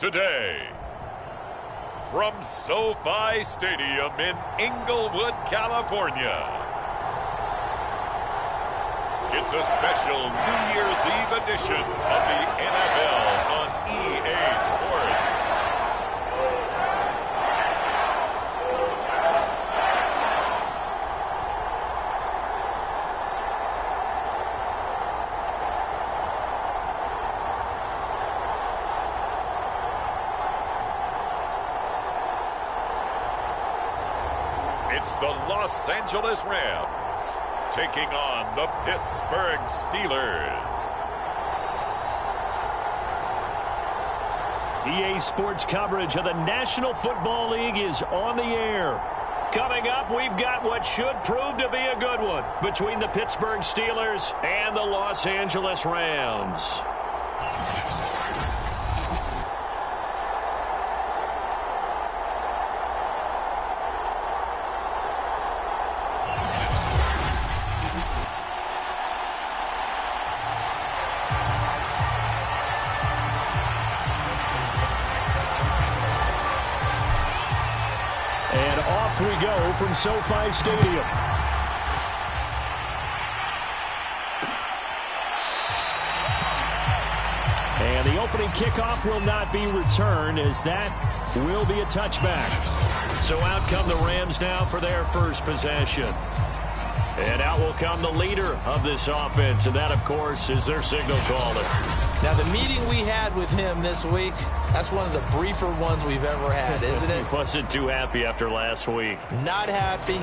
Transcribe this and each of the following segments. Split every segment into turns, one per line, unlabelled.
today. From SoFi Stadium in Inglewood, California, it's a special New Year's Eve edition of the NFL on EA Sports. It's the Los Angeles Rams taking on the Pittsburgh Steelers.
EA Sports coverage of the National Football League is on the air. Coming up, we've got what should prove to be a good one between the Pittsburgh Steelers and the Los Angeles Rams. We go from SoFi Stadium. And the opening kickoff will not be returned, as that will be a touchback. So out come the Rams now for their first possession. And out will come the leader of this offense, and that, of course, is their signal caller.
Now, the meeting we had with him this week, that's one of the briefer ones we've ever had, isn't it?
He wasn't too happy after last week.
Not happy.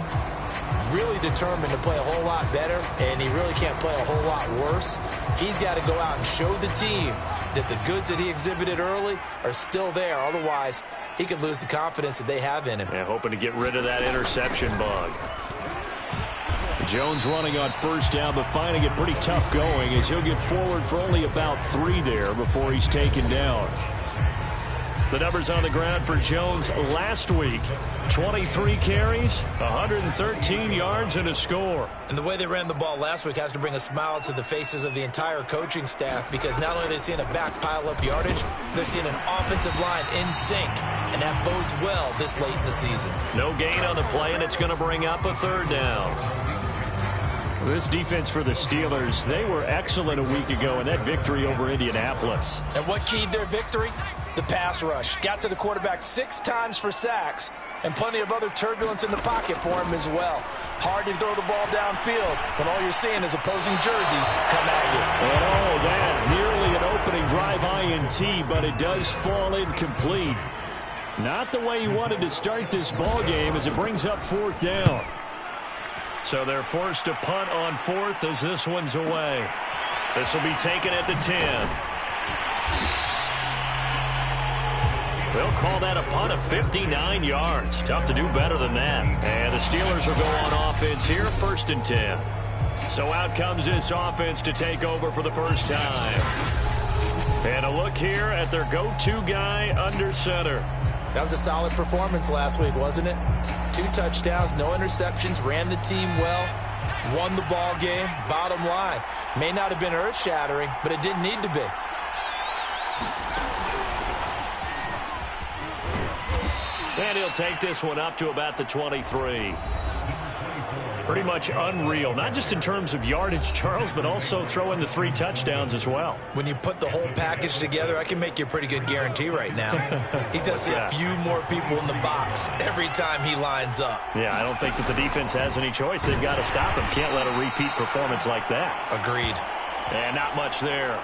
Really determined to play a whole lot better, and he really can't play a whole lot worse. He's got to go out and show the team that the goods that he exhibited early are still there. Otherwise, he could lose the confidence that they have in him.
Yeah, hoping to get rid of that interception bug. Jones running on first down, but finding it pretty tough going as he'll get forward for only about 3 there before he's taken down. The numbers on the ground for Jones last week: 23 carries, 113 yards, and a score.
And the way they ran the ball last week has to bring a smile to the faces of the entire coaching staff, because not only are they seeing a back pile up yardage, they're seeing an offensive line in sync, and that bodes well this late in the season.
No gain on the play, and it's going to bring up a 3rd down. This defense for the Steelers, they were excellent a week ago in that victory over Indianapolis.
And what keyed their victory? The pass rush. Got to the quarterback 6 times for sacks, and plenty of other turbulence in the pocket for him as well. Hard to throw the ball downfield when all you're seeing is opposing jerseys come at you.
And oh, that nearly an opening drive INT, but it does fall incomplete. Not the way you wanted to start this ball game, as it brings up 4th down. So they're forced to punt on 4th as this one's away. This will be taken at the 10. They'll call that a punt of 59 yards. Tough to do better than that. And the Steelers will go on offense here, 1st and 10. So out comes this offense to take over for the first time. And a look here at their go-to guy under center.
That was a solid performance last week, wasn't it? 2 touchdowns, no interceptions, ran the team well, won the ball game. Bottom line, may not have been earth-shattering, but it didn't need to be.
And he'll take this one up to about the 23. Pretty much unreal, not just in terms of yardage, Charles, but also throw in the 3 touchdowns as well.
When you put the whole package together, I can make you a pretty good guarantee right now. He's going to see a few more people in the box every time he lines up.
Yeah, I don't think that the defense has any choice. They've got to stop him. Can't let a repeat performance like that.
Agreed.
And not much there.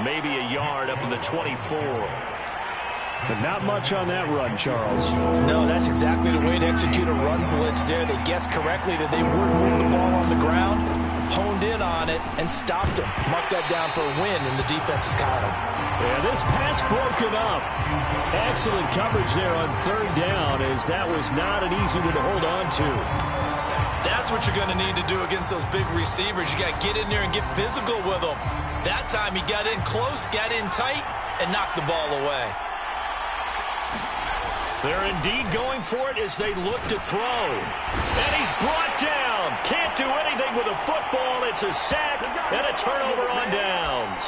Maybe a yard up to the 24. But not much on that run, Charles.
No, that's exactly the way to execute a run blitz there. They guessed correctly that they would move the ball on the ground, honed in on it, and stopped him. Marked that down for a win, and the defense has caught him.
Yeah, this pass broken up. Excellent coverage there on 3rd down, as that was not an easy one to hold on to.
That's what you're going to need to do against those big receivers. You got to get in there and get physical with them. That time he got in close, got in tight, and knocked the ball away.
They're indeed going for it as they look to throw. And he's brought down. Can't do anything with a football. It's a sack and a turnover on downs.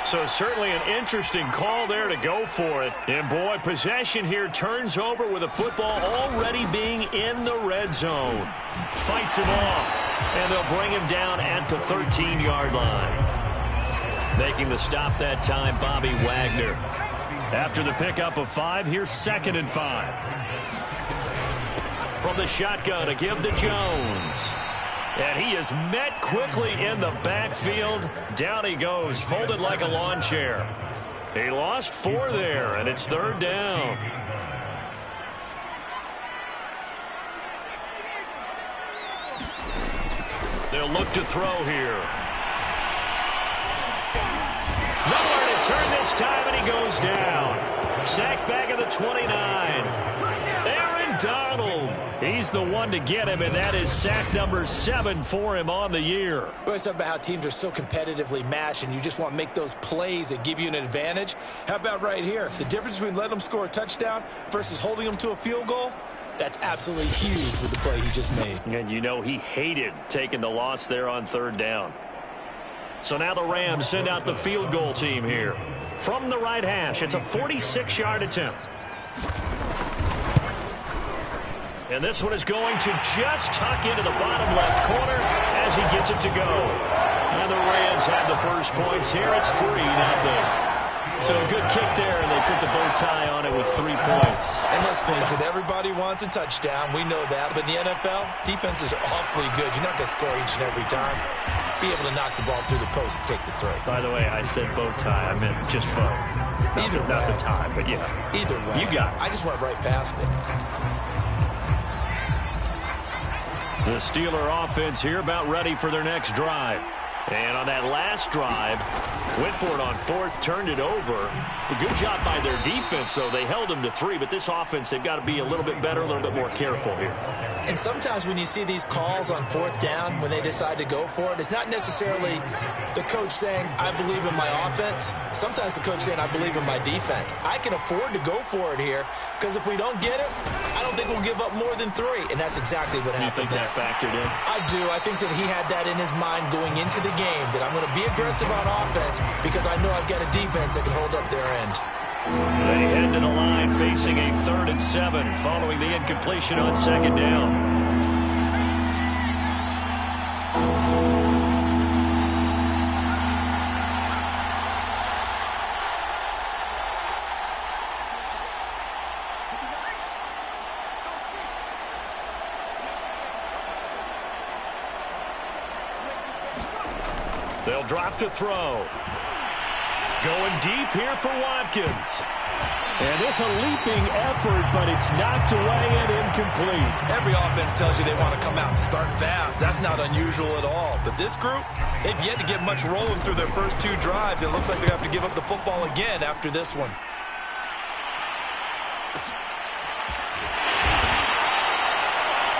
So certainly an interesting call there to go for it. And, boy, possession here turns over with the football already being in the red zone. Fights him off, and they'll bring him down at the 13-yard line. Making the stop that time, Bobby Wagner. After the pickup of 5, here's 2nd and 5. From the shotgun, a give to Jones. And he is met quickly in the backfield. Down he goes, folded like a lawn chair. He lost 4 there, and it's 3rd down. They'll look to throw here. Nowhere to turn this time, and he goes down. Sacked back at the 29. Aaron Donald. He's the one to get him, and that is sack number 7 for him on the year.
We always talk about how teams are so competitively matched, and you just want to make those plays that give you an advantage. How about right here? The difference between letting them score a touchdown versus holding them to a field goal? That's absolutely huge with the play he just made.
And you know he hated taking the loss there on 3rd down. So now the Rams send out the field goal team here. From the right hash, it's a 46-yard attempt. And this one is going to just tuck into the bottom left corner as he gets it to go. And the Rams have the first points here. It's 3-0. So a good kick there, and they put the bow tie on it with 3 points.
And let's face it, everybody wants a touchdown. We know that. But in the NFL, defenses are awfully good. You're not going to score each and every time. Be able to knock the ball through the post and take the throw.
By the way, I said bow tie. I meant just bow. Not the tie, but yeah.
Either way.
You got it.
I just went right past it.
The Steeler offense here about ready for their next drive. And on that last drive, went for it on 4th, turned it over. A good job by their defense, though. They held them to 3, but this offense, they've got to be a little bit better, a little bit more careful here.
And sometimes when you see these calls on 4th down, when they decide to go for it, it's not necessarily the coach saying, I believe in my offense. Sometimes the coach saying, I believe in my defense. I can afford to go for it here, because if we don't get it, I don't think we'll give up more than 3. And that's exactly what happened.
You think that factored in?
I do. I think that he had that in his mind going into the game, that I'm going to be aggressive on offense because I know I've got a defense that can hold up their end.
They head to the line facing a 3rd and 7 following the incompletion on 2nd down. They'll drop to throw. Going deep here for Watkins. And it's a leaping effort, but it's knocked away and incomplete.
Every offense tells you they want to come out and start fast. That's not unusual at all. But this group, they've yet to get much rolling through their first 2 drives. It looks like they have to give up the football again after this one.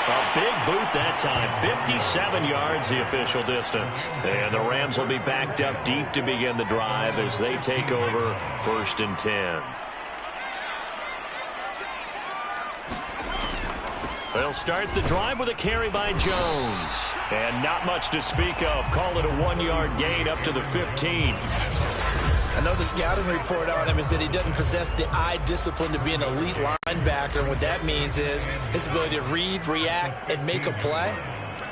A big boot that time. 57 yards the official distance. And the Rams will be backed up deep to begin the drive as they take over 1st and 10. They'll start the drive with a carry by Jones. And not much to speak of. Call it a 1-yard gain up to the 15.
I know the scouting report on him is that he doesn't possess the eye discipline to be an elite linebacker. And what that means is his ability to read, react, and make a play.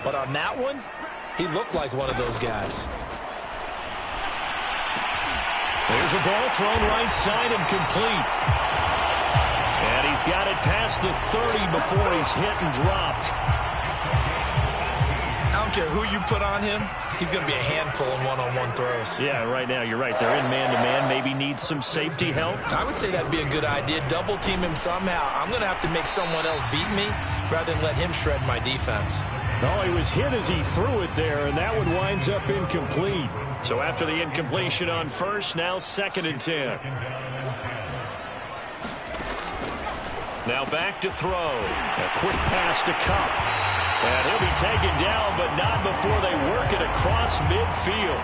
But on that one, he looked like one of those guys.
There's a ball thrown right side and complete. And he's got it past the 30 before he's hit and dropped.
I don't care who you put on him, he's going to be a handful in one-on-one throws.
Yeah, right now you're right. They're in man-to-man. Maybe needs some safety help.
I would say that'd be a good idea. Double team him somehow. I'm going to have to make someone else beat me rather than let him shred my defense.
Oh, he was hit as he threw it there, and that one winds up incomplete. So after the incompletion on 1st, now 2nd and 10. Now back to throw. A quick pass to Kupp. And he'll be taken down, but not before they work it across midfield.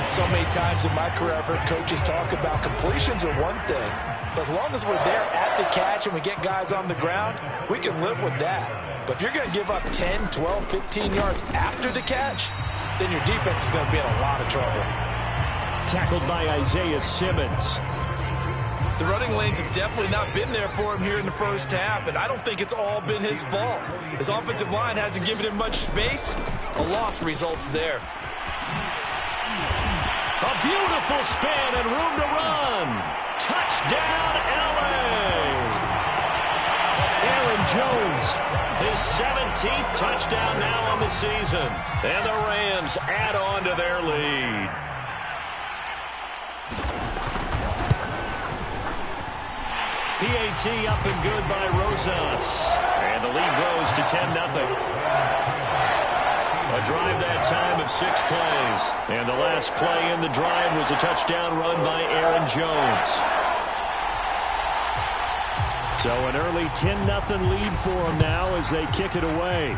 So many times in my career, I've heard coaches talk about completions are one thing. But as long as we're there at the catch and we get guys on the ground, we can live with that. But if you're going to give up 10, 12, 15 yards after the catch, then your defense is going to be in a lot of trouble.
tackled by Isaiah Simmons.
The running lanes have definitely not been there for him here in the first half, and I don't think it's all been his fault. His offensive line hasn't given him much space. A loss results there.
A beautiful spin and room to run. Touchdown, LA! Aaron Jones, his 17th touchdown now on the season. And the Rams add on to their lead. PAT up and good by Rosas. And the lead grows to 10-0. A drive that time of 6 plays. And the last play in the drive was a touchdown run by Aaron Jones. So an early 10-0 lead for them now as they kick it away.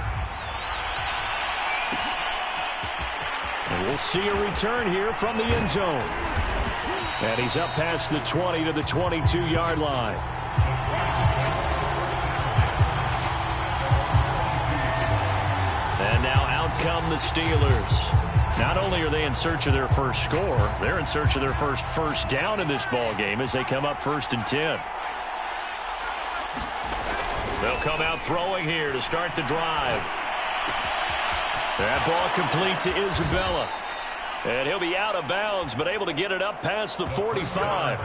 And we'll see a return here from the end zone. And he's up past the 20 to the 22-yard line. And now out come the Steelers. Not only are they in search of their first score, they're in search of their first down in this ball game as they come up 1st and 10. They'll come out throwing here to start the drive. That ball complete to Isabella. And he'll be out of bounds, but able to get it up past the 45.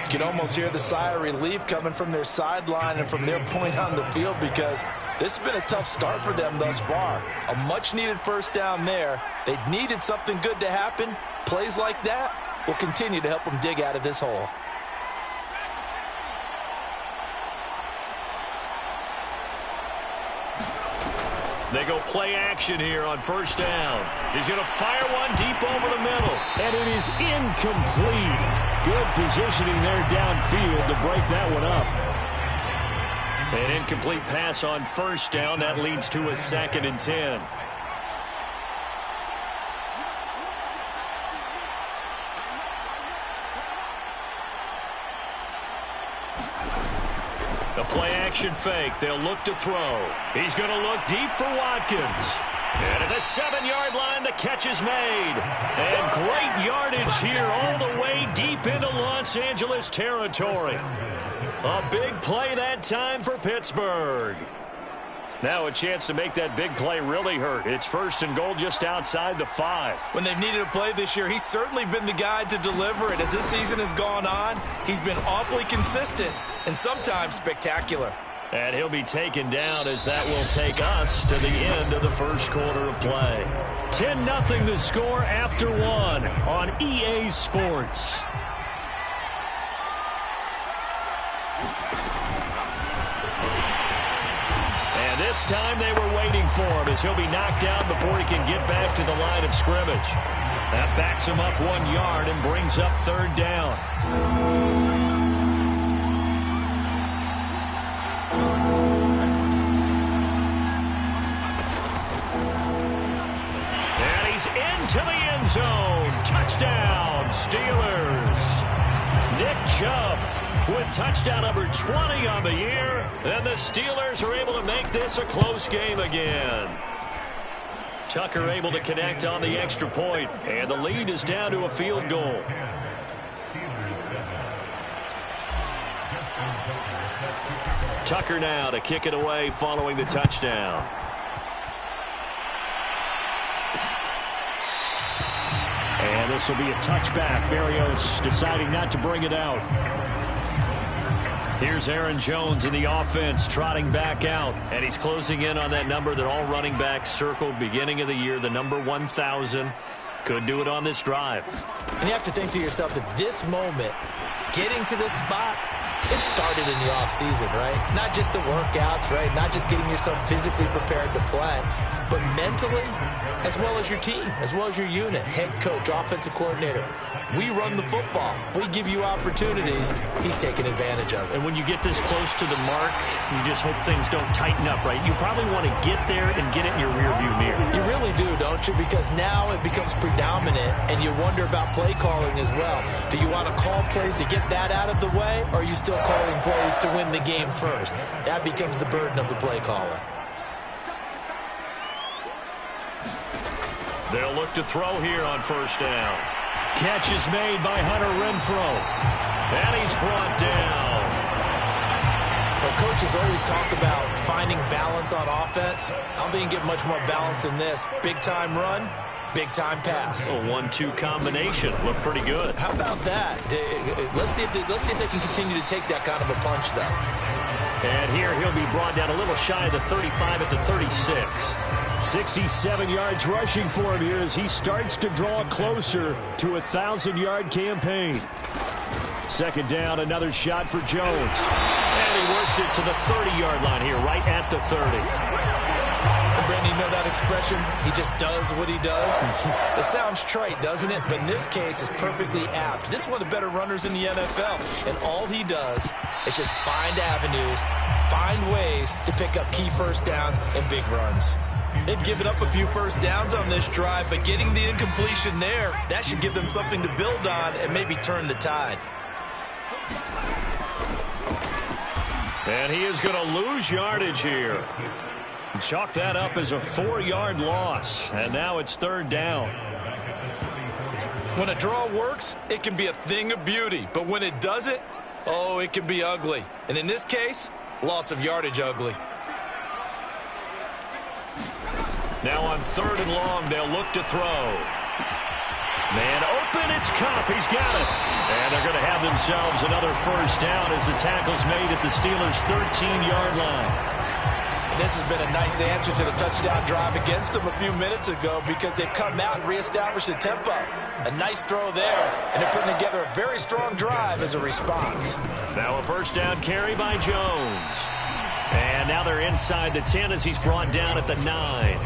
You can almost hear the sigh of relief coming from their sideline and from their point on the field, because this has been a tough start for them thus far. A much-needed first down there. They needed something good to happen. Plays like that will continue to help them dig out of this hole.
They go play action here on 1st down. He's going to fire one deep over the middle. And it is incomplete. Good positioning there downfield to break that one up. An incomplete pass on 1st down. That leads to a 2nd and 10. The play-action fake. They'll look to throw. He's going to look deep for Watkins. And at the 7-yard line, the catch is made. And great yardage here all the way deep into Los Angeles territory. A big play that time for Pittsburgh. Now a chance to make that big play really hurt. It's 1st and goal just outside the 5.
When they've needed a play this year, he's certainly been the guy to deliver it. As this season has gone on, he's been awfully consistent and sometimes spectacular.
And he'll be taken down as that will take us to the end of the first quarter of play. 10-0 the score after 1 on EA Sports. And this time they were waiting for him as he'll be knocked down before he can get back to the line of scrimmage. That backs him up 1 yard and brings up 3rd down. Into the end zone. Touchdown, Steelers. Nick Chubb with touchdown number 20 on the year. And the Steelers are able to make this a close game again. Tucker able to connect on the extra point. And the lead is down to a field goal. Tucker now to kick it away following the touchdown. And this will be a touchback. Berrios deciding not to bring it out. Here's Aaron Jones in the offense trotting back out. And he's closing in on that number that all running backs circled beginning of the year, the number 1,000. Could do it on this drive.
And you have to think to yourself that this moment, getting to this spot, it started in the offseason, right? Not just the workouts, right? Not just getting yourself physically prepared to play, but mentally, as well as your team, as well as your unit, head coach, offensive coordinator. We run the football. We give you opportunities. He's taking advantage of it.
And when you get this close to the mark, you just hope things don't tighten up, right? You probably want to get there and get it in your rearview mirror.
You really do, don't you? Because now it becomes predominant, and you wonder about play calling as well. Do you want to call plays to get that out of the way, or are you still calling plays to win the game first? That becomes the burden of the play caller.
They'll look to throw here on first down. Catch is made by Hunter Renfrow. And he's brought down.
Well, coaches always talk about finding balance on offense. I don't think you can get much more balance than this. Big-time run, big-time pass.
A 1-2 combination. Looked pretty good.
How about that? Let's see if they can continue to take that kind of a punch, though.
And here he'll be brought down a little shy of the 35 at the 36. 67 yards rushing for him here as he starts to draw closer to a 1,000-yard campaign. Second down, another shot for Jones. And he works it to the 30-yard line here, right at the 30.
And Brandon, you know that expression? He just does what he does. It sounds trite, doesn't it? But in this case, it's perfectly apt. This is one of the better runners in the NFL. And all he does is just find avenues, find ways to pick up key first downs and big runs. They've given up a few first downs on this drive, but getting the incompletion there, that should give them something to build on and maybe turn the tide.
And he is going to lose yardage here. Chalk that up as a 4-yard loss. And now it's third down.
When a draw works, it can be a thing of beauty. But when it doesn't, oh, it can be ugly. And in this case, loss of yardage ugly.
Now on third and long, they'll look to throw. Man open, it's Kupp. He's got it. And they're going to have themselves another first down as the tackle's made at the Steelers' 13-yard line.
And this has been a nice answer to the touchdown drive against them a few minutes ago because they've come out and reestablished the tempo. A nice throw there, and they're putting together a very strong drive as a response.
Now a first down carry by Jones. And now they're inside the 10 as he's brought down at the 9.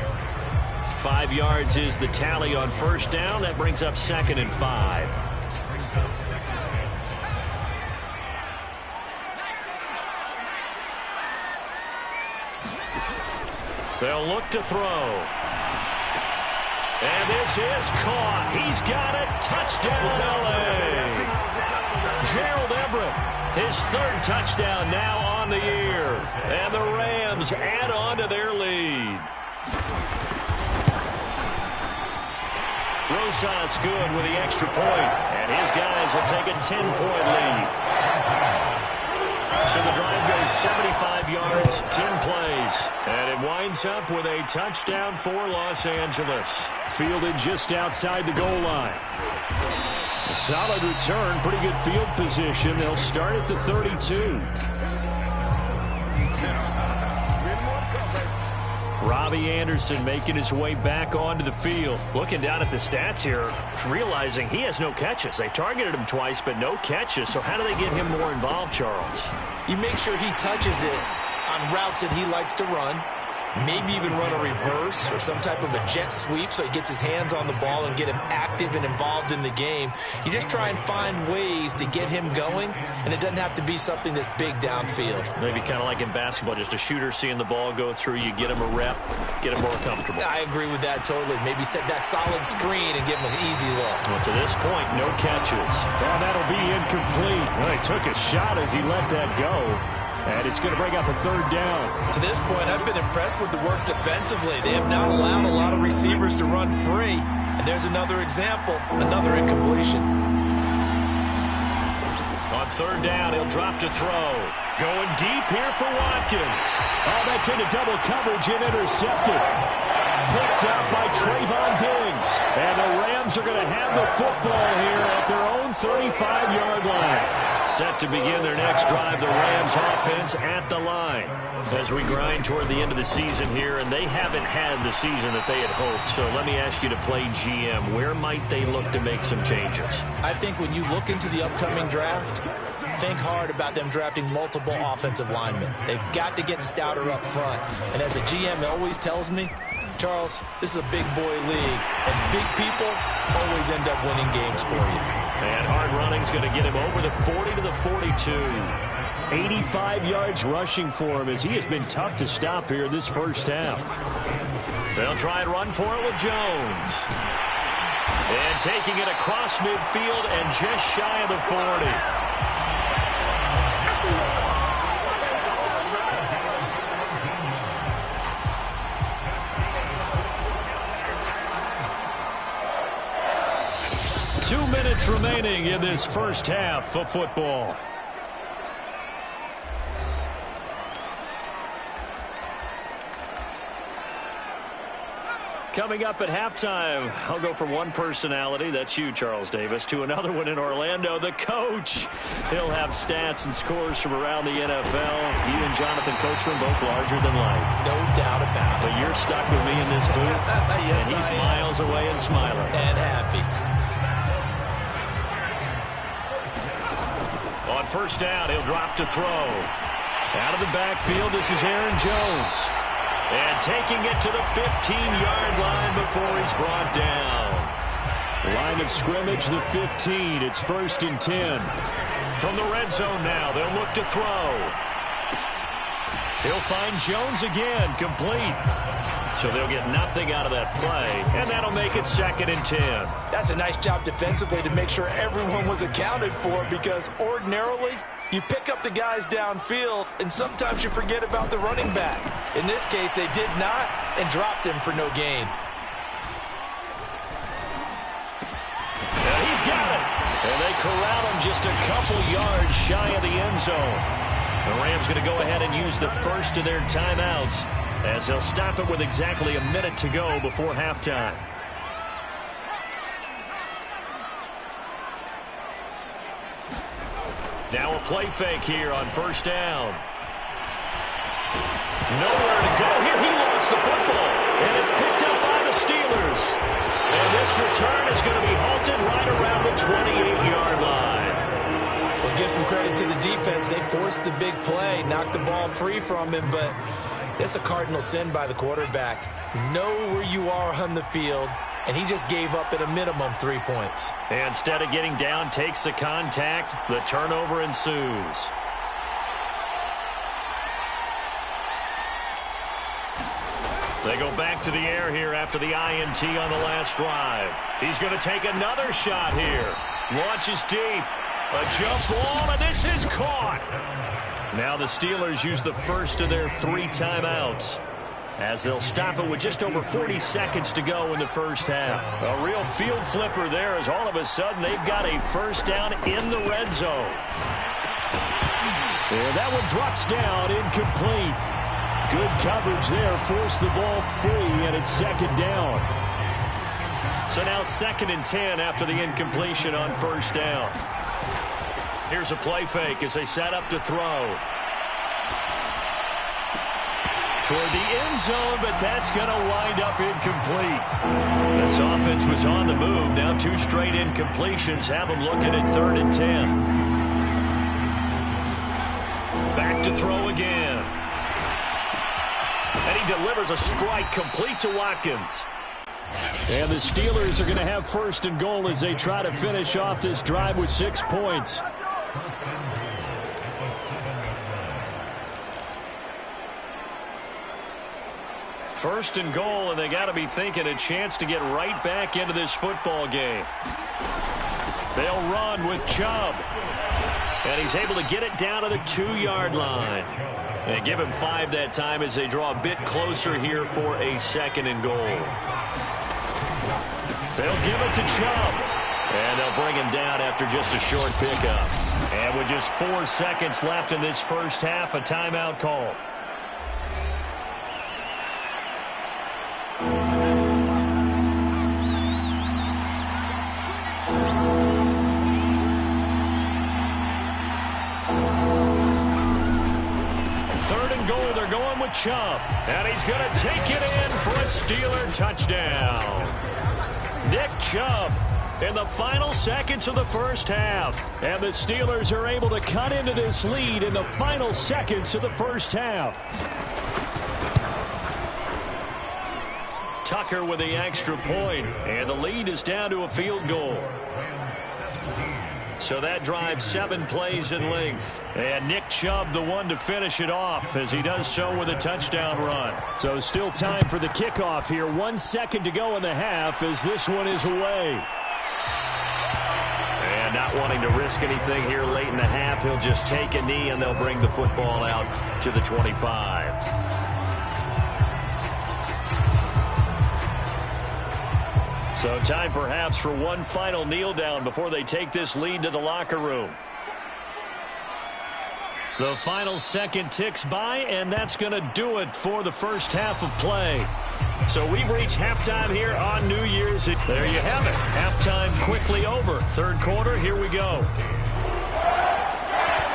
5 yards is the tally on first down. That brings up 2nd and 5. They'll look to throw. And this is caught. He's got it. Touchdown, L.A. Gerald Everett, his 3rd touchdown now on the year. And the Rams add on to their lead. Rosas good with the extra point. And his guys will take a 10-point lead. So the drive goes 75 yards, 10 plays. And it winds up with a touchdown for Los Angeles. Fielded just outside the goal line. A solid return, pretty good field position. They'll start at the 32. Robbie Anderson making his way back onto the field. Looking down at the stats here, realizing he has no catches. They've targeted him twice, but no catches. So how do they get him more involved, Charles?
You make sure he touches it on routes that he likes to run. Maybe even run a reverse or some type of a jet sweep so he gets his hands on the ball and get him active and involved in the game. You just try and find ways to get him going, and it doesn't have to be something that's big downfield.
Maybe kind of like in basketball, just a shooter seeing the ball go through, you get him a rep, get him more comfortable.
I agree with that totally. Maybe set that solid screen and give him an easy look.
Well, to this point, no catches.
Well, that'll be incomplete. Well, he took a shot as he let that go. And it's going to bring up a third down.
To this point, I've been impressed with the work defensively. They have not allowed a lot of receivers to run free. And there's another example, another incompletion.
On third down, he'll drop to throw. Going deep here for Watkins.
Oh, that's into double coverage and intercepted. Picked up by Trayvon Diggs. And the Rams are going to have the football here at their own 35-yard line.
Set to begin their next drive, the Rams offense at the line. As we grind toward the end of the season here, and they haven't had the season that they had hoped. So let me ask you to play GM. Where might they look to make some changes?
I think when you look into the upcoming draft, think hard about them drafting multiple offensive linemen. They've got to get stouter up front. And as a GM always tells me, Charles, this is a big boy league, and big people always end up winning games for you.
And hard running's going to get him over the 40 to the 42.
85 yards rushing for him as he has been tough to stop here this first half.
They'll try and run for it with Jones. And taking it across midfield and just shy of the 40. 2 minutes remaining in this first half of football. Coming up at halftime, I'll go from one personality, that's you, Charles Davis, to another one in Orlando, the coach. He'll have stats and scores from around the NFL. He and Jonathan Coachman both larger than life.
No doubt about it.
But you're stuck with me in this booth,
yes,
and he's miles away and smiling.
And happy.
On first down, he'll drop to throw. Out of the backfield, this is Aaron Jones. And taking it to the 15-yard line before he's brought down.
Line of scrimmage, the 15. It's 1st and 10.
From the red zone now, they'll look to throw. He'll find Jones again, complete. So they'll get nothing out of that play, and that'll make it 2nd and 10.
That's a nice job defensively to make sure everyone was accounted for, because ordinarily you pick up the guys downfield, and sometimes you forget about the running back. In this case, they did not and dropped him for no gain.
And he's got it. And they corral him just a couple yards shy of the end zone. The Rams going to go ahead and use the first of their timeouts, as they'll stop it with exactly a minute to go before halftime. Now a play fake here on first down. Nowhere to go here. He lost the football, and it's picked up by the Steelers. And this return is going to be halted right around the 28-yard line.
Well, give some credit to the defense. They forced the big play, knocked the ball free from him, but it's a cardinal sin by the quarterback. Know where you are on the field, and he just gave up at a minimum 3 points.
And instead of getting down, takes the contact. The turnover ensues. They go back to the air here after the INT on the last drive. He's going to take another shot here. Launches deep. A jump ball, and this is caught. Now the Steelers use the first of their 3 timeouts, as they'll stop it with just over 40 seconds to go in the first half. A real field flipper there, as all of a sudden they've got a first down in the red zone.
And that one drops down, incomplete. Good coverage there, forced the ball free, and it's 2nd down.
So now 2nd and 10 after the incompletion on first down. Here's a play fake as they set up to throw. Toward the end zone, but that's going to wind up incomplete. This offense was on the move. Now 2 straight incompletions have them looking at 3rd and 10. Back to throw again. And he delivers a strike complete to Watkins.
And the Steelers are going to have 1st and goal as they try to finish off this drive with 6 points.
First and goal, and they got to be thinking a chance to get right back into this football game. They'll run with Chubb. And he's able to get it down to the 2-yard line. And give him 5 that time as they draw a bit closer here for a 2nd and goal. They'll give it to Chubb. And they'll bring him down after just a short pickup. And with just 4 seconds left in this first half, a timeout call. Chubb, and he's going to take it in for a Steeler touchdown. Nick Chubb in the final seconds of the first half.
And the Steelers are able to cut into this lead in the final seconds of the first half.
Tucker with the extra point, and the lead is down to a field goal. So that drives 7 plays in length. And Nick Chubb the one to finish it off as he does so with a touchdown run.
So still time for the kickoff here. 1 second to go in the half as this one is away.
And not wanting to risk anything here late in the half, he'll just take a knee and they'll bring the football out to the 25. So time perhaps for one final kneel down before they take this lead to the locker room. The final second ticks by, and that's going to do it for the first half of play. So we've reached halftime here on New Year's. There you have it. Halftime quickly over. Third quarter, here we go.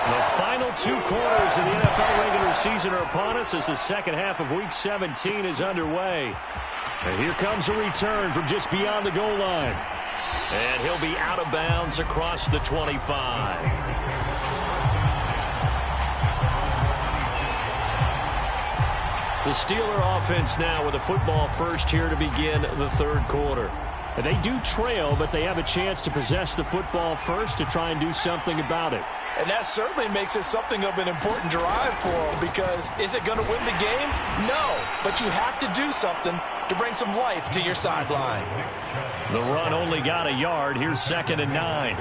The final 2 quarters of the NFL regular season are upon us as the second half of Week 17 is underway. And here comes a return from just beyond the goal line. And he'll be out of bounds across the 25. The Steeler offense now with a football first here to begin the third quarter.
And they do trail, but they have a chance to possess the football first to try and do something about it.
And that certainly makes it something of an important drive for them, because is it going to win the game? No, but you have to do something to bring some life to your sideline.
The run only got a yard. Here's 2nd and 9.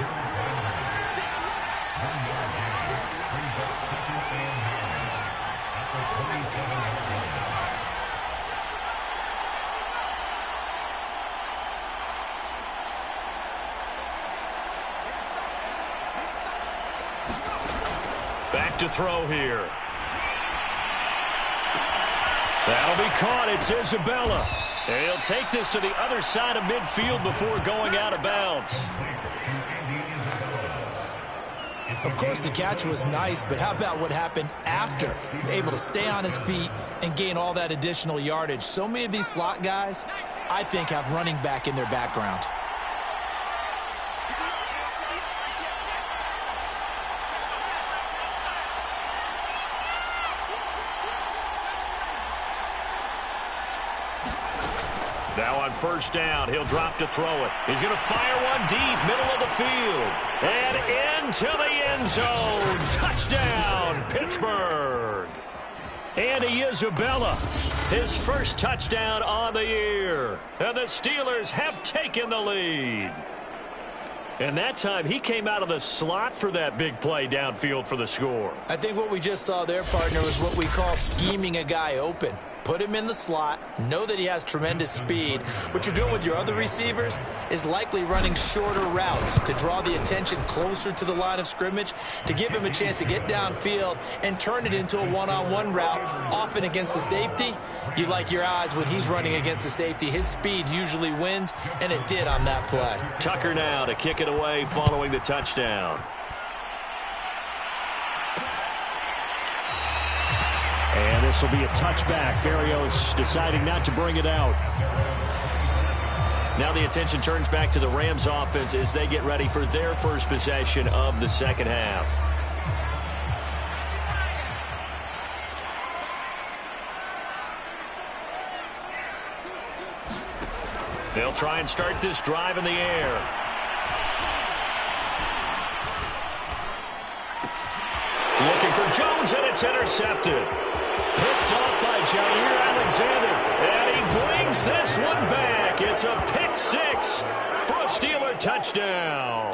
Back to throw here. That'll be caught. It's Isabella. And he'll take this to the other side of midfield before going out of bounds.
Of course, the catch was nice, but how about what happened after? Able to stay on his feet and gain all that additional yardage. So many of these slot guys, I think, have running back in their background.
Now on first down, he'll drop to throw it. He's going to fire one deep, middle of the field. And into the end zone. Touchdown, Pittsburgh. Andy Isabella, his first touchdown on the year. And the Steelers have taken the lead. And that time, he came out of the slot for that big play downfield for the score.
I think what we just saw there, partner, was what we call scheming a guy open. Put him in the slot, know that he has tremendous speed. What you're doing with your other receivers is likely running shorter routes to draw the attention closer to the line of scrimmage, to give him a chance to get downfield and turn it into a one-on-one route, often against the safety. You like your odds when he's running against the safety. His speed usually wins, and it did on that play.
Tucker now to kick it away following the touchdown.
And this will be a touchback. Berrios deciding not to bring it out.
Now the attention turns back to the Rams offense as they get ready for their first possession of the second half. They'll try and start this drive in the air. Looking for Jones, and it's intercepted. Picked off by Jair Alexander. And he brings this one back. It's a pick six for a Steeler touchdown.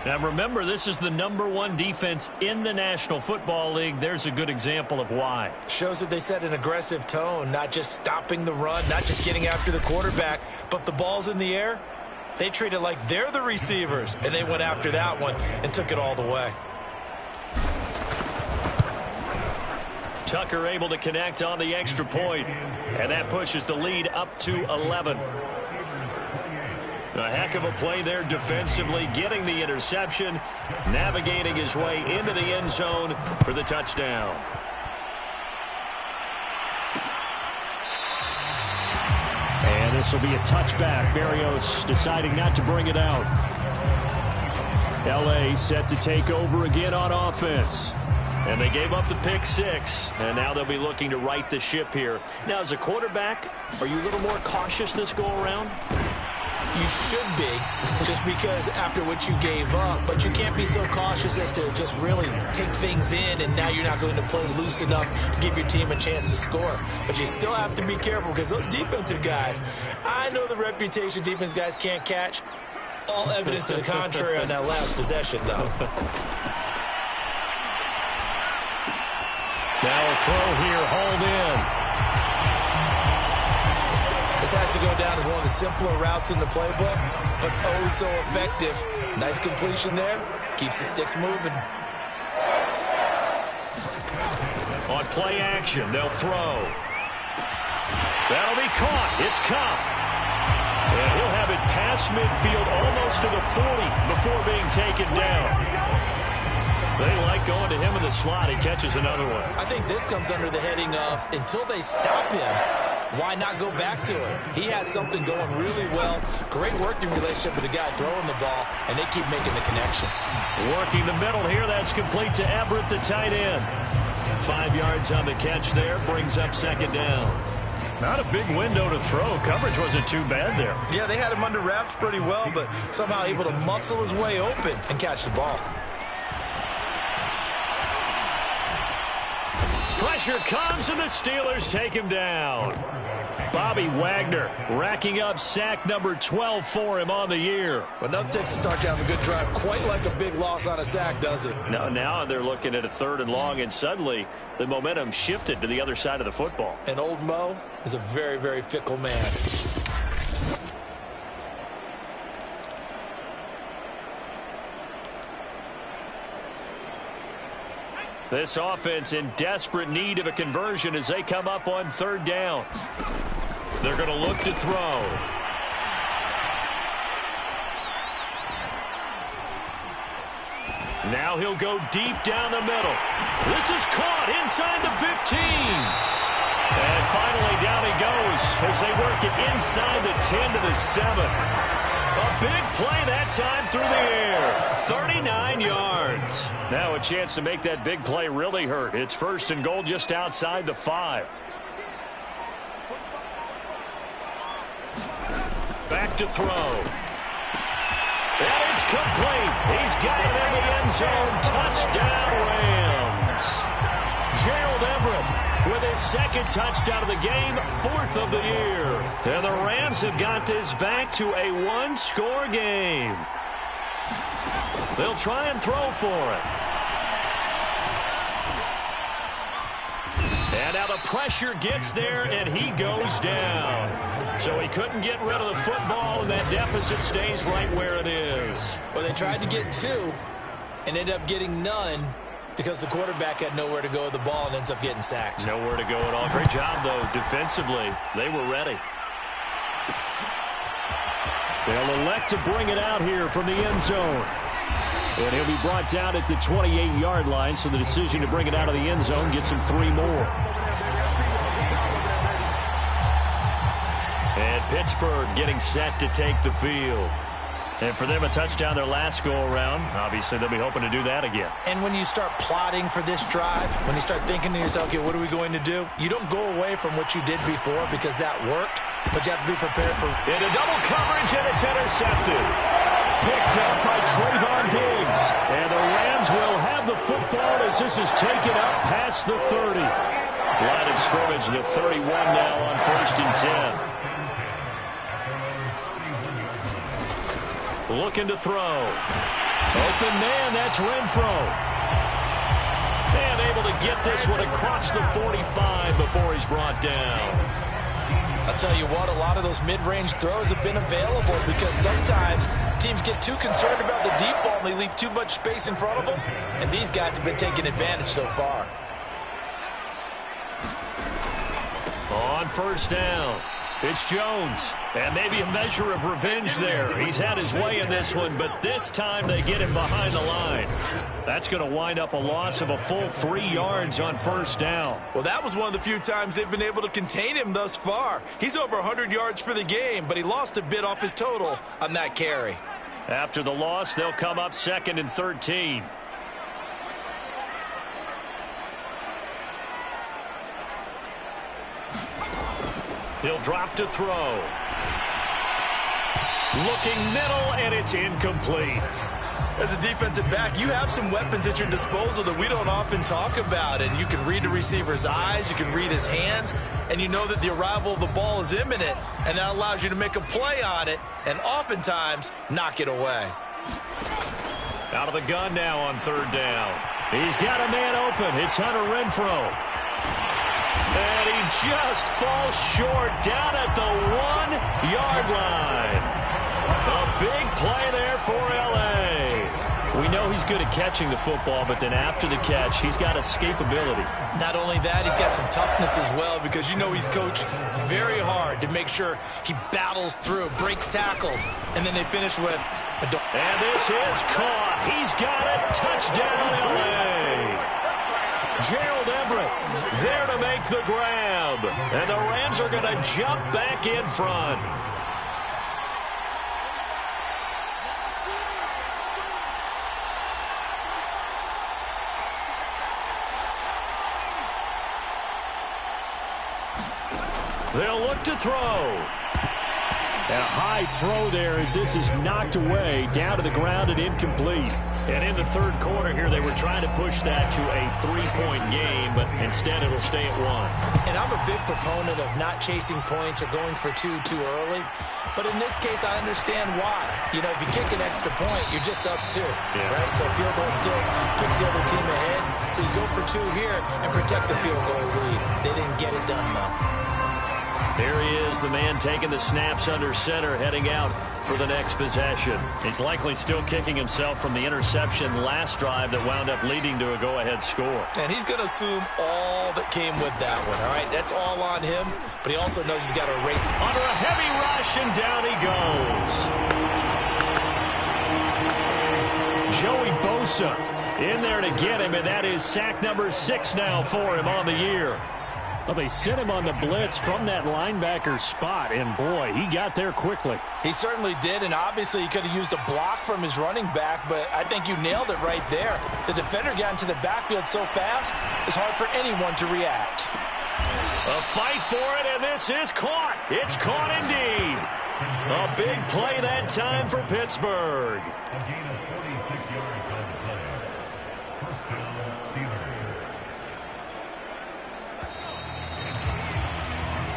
Now remember, this is the #1 defense in the National Football League. There's a good example of why.
Shows that they set an aggressive tone, not just stopping the run, not just getting after the quarterback, but the ball's in the air. They treat it like they're the receivers, and they went after that one and took it all the way.
Tucker able to connect on the extra point, and that pushes the lead up to 11. A heck of a play there defensively, getting the interception, navigating his way into the end zone for the touchdown.
And this will be a touchback. Berrios deciding not to bring it out. L.A. set to take over again on offense.
And they gave up the pick six, and now they'll be looking to right the ship here. Now, as a quarterback, are you a little more cautious this go-around?
You should be, just because after what you gave up, but you can't be so cautious as to just really take things in, and now you're not going to play loose enough to give your team a chance to score. But you still have to be careful, because those defensive guys, I know the reputation defense guys can't catch. All evidence to the contrary on that last possession, though.
Now a throw here, hauled in.
This has to go down as one of the simpler routes in the playbook, but oh so effective. Nice completion there. Keeps the sticks moving.
On play action, they'll throw. That'll be caught. It's Kupp. And he'll have it past midfield almost to the 40 before being taken down. They like going to him in the slot. He catches another one.
I think this comes under the heading of until they stop him, why not go back to him? He has something going really well. Great working relationship with the guy throwing the ball, and they keep making the connection.
Working the middle here. That's complete to Everett, the tight end. 5 yards on the catch there. Brings up second down. Not a big window to throw. Coverage wasn't too bad there.
Yeah, they had him under wraps pretty well, but somehow able to muscle his way open and catch the ball.
Pressure comes, and the Steelers take him down. Bobby Wagner racking up sack number 12 for him on the year.
But nothing takes a start to have a good drive quite like a big loss on a sack, does it?
No, now they're looking at a 3rd and long, and suddenly the momentum shifted to the other side of the football.
And old Mo is a very, very fickle man.
This offense in desperate need of a conversion as they come up on 3rd down. They're going to look to throw. Now he'll go deep down the middle. This is caught inside the 15. And finally down he goes as they work it inside the 10 to the 7. A big play that time through the air. 39 yards. Now a chance to make that big play really hurt. It's 1st and goal just outside the 5. Back to throw. And it's complete. He's got it in the end zone. Touchdown, Rams. Gerald Everett with his 2nd touchdown of the game, 4th of the year. And the Rams have got this back to a 1-score game. They'll try and throw for it. And now the pressure gets there, and he goes down. So he couldn't get rid of the football, and that deficit stays right where it is.
Well, they tried to get 2 and ended up getting none because the quarterback had nowhere to go with the ball and ends up getting sacked.
Nowhere to go at all. Great job, though, defensively. They were ready. They'll elect to bring it out here from the end zone. And he'll be brought down at the 28-yard line, so the decision to bring it out of the end zone gets him 3 more. And Pittsburgh getting set to take the field. And for them, a touchdown their last go-around. Obviously, they'll be hoping to do that again.
And when you start plotting for this drive, when you start thinking to yourself, okay, what are we going to do? You don't go away from what you did before because that worked, but you have to be prepared for...
Into double coverage, and it's intercepted. Picked up by Trayvon Diggs. And the Rams will have the football as this is taken up past the 30. Line of scrimmage, the 31 now on 1st and 10. Looking to throw. Open man, that's Renfro. And able to get this one across the 45 before he's brought down.
I'll tell you what, a lot of those mid-range throws have been available because sometimes teams get too concerned about the deep ball and they leave too much space in front of them. And these guys have been taking advantage so far.
On 1st down, it's Jones. And maybe a measure of revenge there. He's had his way in this one, but this time they get him behind the line. That's going to wind up a loss of a full 3 yards on 1st down.
Well, that was one of the few times they've been able to contain him thus far. He's over 100 yards for the game, but he lost a bit off his total on that carry.
After the loss, they'll come up 2nd and 13. He'll drop to throw. Looking middle, and it's incomplete.
As a defensive back, you have some weapons at your disposal that we don't often talk about. And you can read the receiver's eyes, you can read his hands, and you know that the arrival of the ball is imminent, and that allows you to make a play on it and oftentimes knock it away.
Out of the gun now on 3rd down. He's got a man open. It's Hunter Renfro. And he just falls short down at the 1-yard line. A big play there for L.A. We know he's good at catching the football, but then after the catch, he's got escapability.
Not only that, he's got some toughness as well, because you know he's coached very hard to make sure he battles through, breaks tackles, and then they finish with a dog.
And this is caught. He's got it. Touchdown, L.A. Gerald Everett there to make the grab. And the Rams are going to jump back in front. They'll look to throw.
And a high throw there as this is knocked away, down to the ground and incomplete.
And in the third quarter here, they were trying to push that to a 3-point game, but instead it'll stay at 1.
And I'm a big proponent of not chasing points or going for two too early. But in this case, I understand why. You know, if you kick an extra point, you're just up 2, right? So field goal still puts the other team ahead. So you go for 2 here and protect the field goal lead. They didn't get it done, though.
Here he is, the man taking the snaps under center, heading out for the next possession. He's likely still kicking himself from the interception last drive that wound up leading to a go-ahead score.
And he's going to assume all that came with that one, all right? That's all on him, but he also knows he's got to race.
Under a heavy rush, and down he goes. Joey Bosa in there to get him, and that is sack number 6 now for him on the year.
Well, they sent him on the blitz from that linebacker spot, and boy, he got there quickly.
He certainly did, and obviously he could have used a block from his running back, but I think you nailed it right there. The defender got into the backfield so fast, it's hard for anyone to react.
A fight for it, and this is caught. It's caught indeed. A big play that time for Pittsburgh.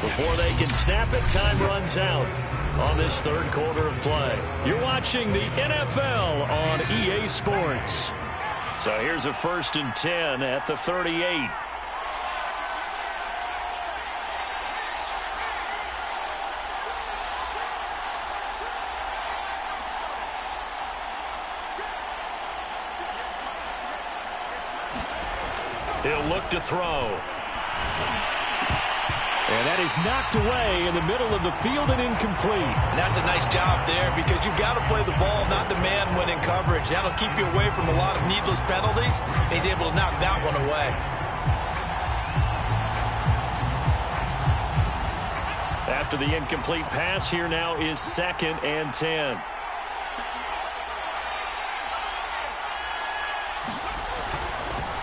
Before they can snap it, time runs out on this third quarter of play. You're watching the NFL on EA Sports. So here's a 1st and 10 at the 38. He'll look to throw.
And that is knocked away in the middle of the field and incomplete.
And that's a nice job there, because you've got to play the ball, not the man when in coverage. That'll keep you away from a lot of needless penalties, and he's able to knock that one away.
After the incomplete pass, here now is 2nd and 10.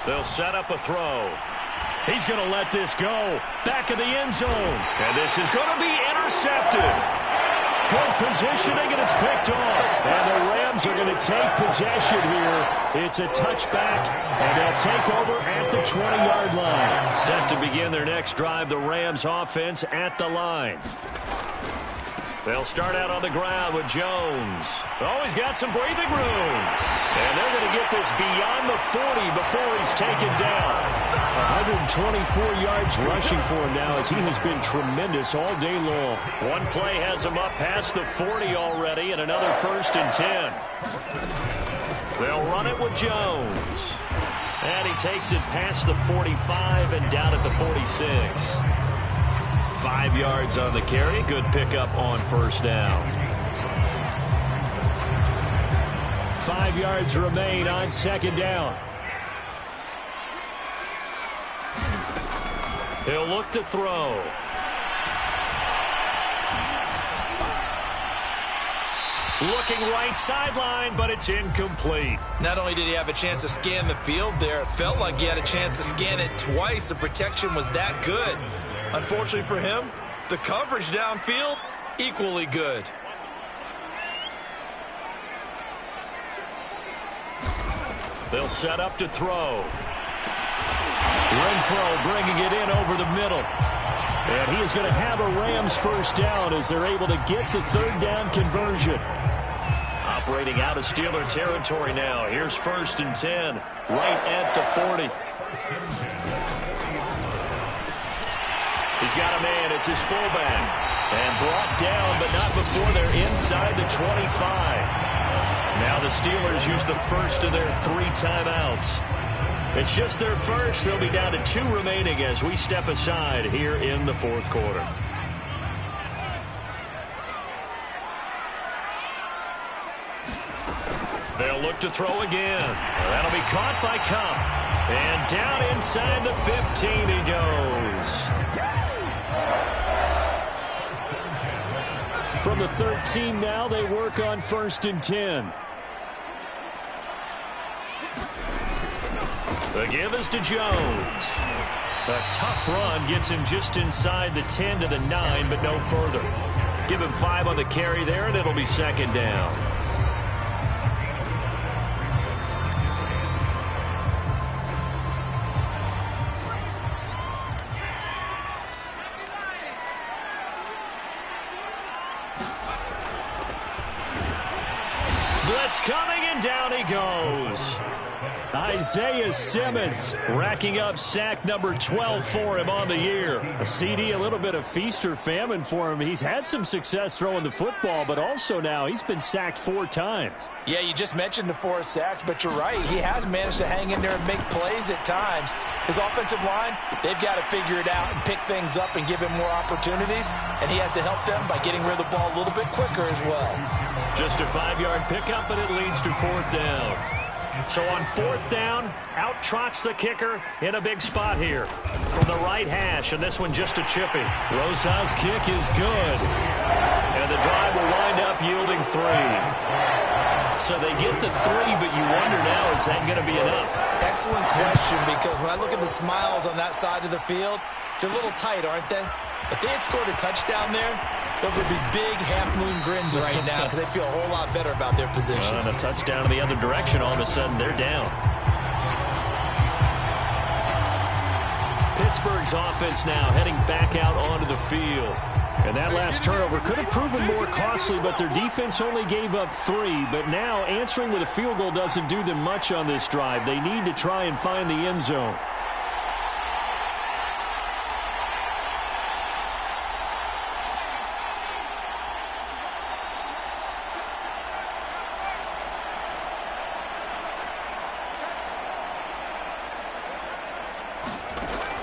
They'll set up a throw. He's going to let this go. Back of the end zone. And this is going to be intercepted. Good positioning, and it's picked off. And the Rams are going to take possession here. It's a touchback, and they'll take over at the 20-yard line. Set to begin their next drive, the Rams offense at the line. They'll start out on the ground with Jones. Oh, he's got some breathing room. And they're going to get this beyond the 40 before he's taken down.
124 yards rushing for him now, as he has been tremendous all day long.
One play has him up past the 40 already, and another 1st and 10. They'll run it with Jones. And he takes it past the 45 and down at the 46. 5 yards on the carry. Good pickup on 1st down.
5 yards remain on 2nd down.
He'll look to throw. Looking right sideline, but it's incomplete.
Not only did he have a chance to scan the field there, it felt like he had a chance to scan it twice. The protection was that good. Unfortunately for him, the coverage downfield, equally good.
They'll set up to throw. Renfro bringing it in over the middle.
And he is going to have a Rams 1st down as they're able to get the 3rd down conversion.
Operating out of Steeler territory now. Here's 1st and 10, right at the 40. He's got a man. It's his fullback. And brought down, but not before they're inside the 25. Now the Steelers use the first of their 3 timeouts. It's just their first. They'll be down to 2 remaining as we step aside here in the fourth quarter. They'll look to throw again. That'll be caught by Kupp. And down inside the 15 he goes.
From the 13 now, they work on 1st and 10.
The give is to Jones. A tough run gets him just inside the 10 to the 9, but no further. Give him 5 on the carry there, and it'll be 2nd down. Blitz coming, and down he goes.
Isaiah Simmons
racking up sack number 12 for him on the year.
A CD, a little bit of feast or famine for him. He's had some success throwing the football, but also now he's been sacked 4 times.
Yeah, you just mentioned the 4 sacks, but you're right. He has managed to hang in there and make plays at times. His offensive line, they've got to figure it out and pick things up and give him more opportunities, and he has to help them by getting rid of the ball a little bit quicker as well.
Just a 5-yard pickup, and it leads to 4th down. So on 4th down, out trots the kicker in a big spot here from the right hash, and this one just a chippy. Rosas' kick is good, and the drive will wind up yielding 3. So they get the 3, but you wonder now, is that going to be enough?
Excellent question, because when I look at the smiles on that side of the field, they're a little tight, aren't they? If they had scored a touchdown there, those would be big half-moon grins right now because they feel a whole lot better about their position.
And a touchdown in the other direction, all of a sudden they're down. Pittsburgh's offense now heading back out onto the field. And that last turnover could have proven more costly, but their defense only gave up 3. But now answering with a field goal doesn't do them much on this drive. They need to try and find the end zone.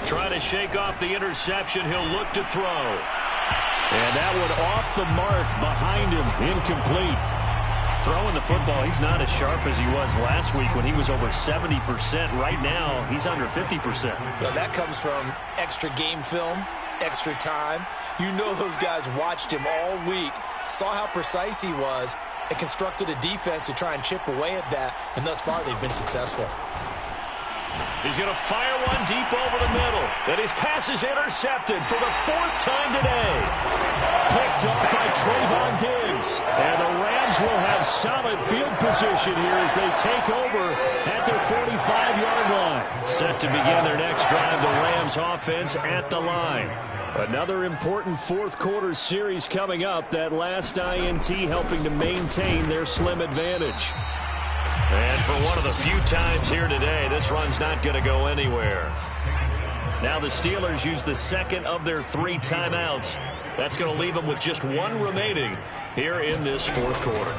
Trying to shake off the interception. He'll look to throw.
And that one off the mark behind him. Incomplete.
Throwing the football, he's not as sharp as he was last week when he was over 70%. Right now, he's under 50%.
Well, that comes from extra game film, extra time. You know those guys watched him all week, saw how precise he was, and constructed a defense to try and chip away at that, and thus far they've been successful.
He's going to fire one deep over the middle. And his pass is intercepted for the 4th time today.
Picked up by Trayvon Diggs. And the Rams will have solid field position here as they take over at their 45-yard line.
Set to begin their next drive, the Rams offense at the line.
Another important fourth quarter series coming up. That last INT helping to maintain their slim advantage.
And for one of the few times here today, this run's not going to go anywhere. Now the Steelers use the 2nd of their 3 timeouts. That's going to leave them with just 1 remaining here in this 4th quarter.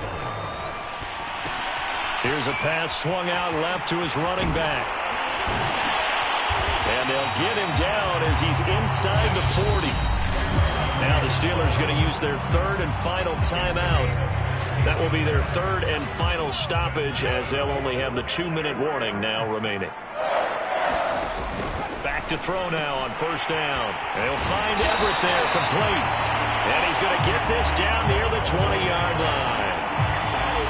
Here's a pass swung out left to his running back. And they'll get him down as he's inside the 40. Now the Steelers going to use their 3rd and final timeout. That will be their 3rd and final stoppage as they'll only have the 2-minute warning now remaining. Back to throw now on 1st down. They'll find Everett there, complete. And he's going to get this down near the 20-yard line.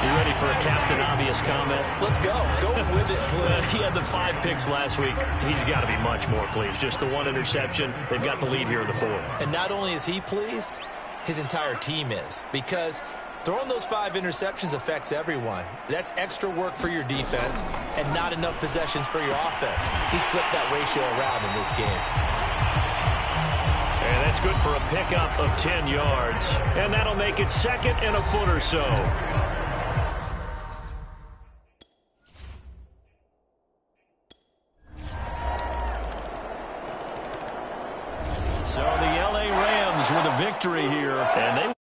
You ready for a Captain Obvious comment?
Let's go. Go with it, please.
He had the 5 picks last week. He's got to be much more pleased. Just the 1 interception. They've got the lead here in the 4th.
And not only is he pleased, his entire team is. Because throwing those 5 interceptions affects everyone. That's extra work for your defense and not enough possessions for your offense. He's flipped that ratio around in this game.
And that's good for a pickup of 10 yards. And that'll make it 2nd and a foot or so. So the
with a victory here.
And they